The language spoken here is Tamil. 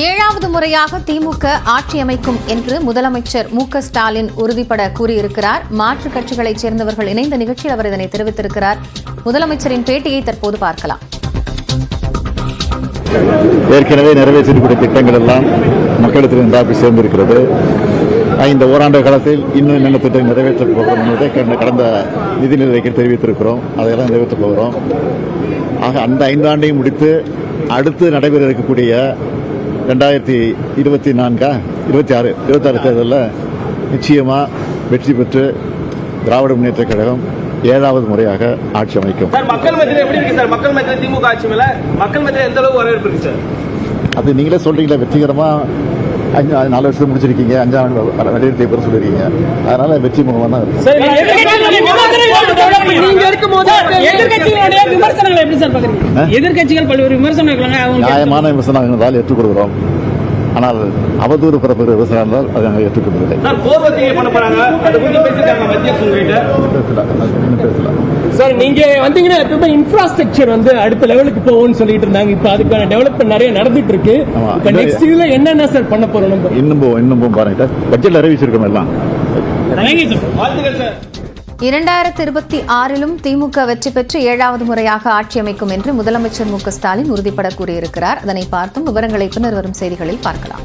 ஏழாவது முறையாக திமுக ஆட்சி அமைக்கும் என்று முதலமைச்சர் மு.க.ஸ்டாலின் உறுதிபட கூறியிருக்கிறார். மாற்றுக் கட்சிகளைச் சேர்ந்தவர்கள் இணைந்த நிகழ்ச்சியில் அவர் இதனை தெரிவித்திருக்கிறார். முதலமைச்சரின் பேட்டியை தற்போது பார்க்கலாம். ஏற்கனவே நிறைவேற்றக்கூடிய திட்டங்கள் எல்லாம் மக்களிடத்தில் போய் சேர்ந்திருக்கிறது. இந்த ஓராண்டு காலத்தில் இன்னும் என்னென்ன திட்டங்கள் நிறைவேற்றப் போகிறோம் என்பதை கடந்த நிதிநிலைக்கு தெரிவித்திருக்கிறோம். அதையெல்லாம் நிறைவேற்றப் போகிறோம். ஆக அந்த 5 ஆண்டையும் முடித்து அடுத்து நடைபெற இருக்கக்கூடிய 2026 தேர்தலில் நிச்சயமாக வெற்றி பெற்று திராவிட முன்னேற்ற கழகம் 7வது முறையாக ஆட்சி அமைக்கும். மக்கள் மத்தியில் எப்படி இருக்கு சார்? மக்கள் மத்தியில் திமுக ஆட்சி மேல மக்கள் மத்தியில் எந்த அளவுக்கு வரவேற்பு இருக்கு சார்? அது நீங்களே சொல்றீங்களா, வெற்றிகரமா 4 வருஷம் முடிச்சிருக்கீங்க, 5ஆம் நடைமுறை பெற சொல்லிருக்கீங்க. அதனால வெற்றி முகமா தான் இருக்கு. எதிர்கட்சிகள் பல்வேறு விமர்சனங்கள் நியாயமான விமர்சனங்கள் ஏற்றுக்கொள்கிறோம். ஆனால் அவதூறு பரப்புகிற விமர்சனம் இருந்தால் அதை நாங்கள் ஏற்றுக்கொள்வதில்லை. சார், நீங்க வந்தீங்கன்னா எப்பவுமே இன்ஃப்ராஸ்ட்ரக்சர் அடுத்த லெவலுக்கு போகும்னு சொல்லிட்டு இருந்தாங்க. இப்ப அதுக்கான டெவலப்மெண்ட் நிறைய நடந்துட்டு இருக்கு. நெக்ஸ்ட் இயர்ல என்னென்ன சார் பண்ண போறோம்? இன்னும் பாருங்க, பட்ஜெட்ல அறிவிச்சிருக்கோம் எல்லாம். 2026 திமுக வெற்றி பெற்று 7வது முறையாக ஆட்சி அமைக்கும் என்று முதலமைச்சர் மு.க.ஸ்டாலின் உறுதிபட கூறியிருக்கிறார். அதனை பார்த்தும் விவரங்களை பின்னர் வரும் செய்திகளில் பார்க்கலாம்.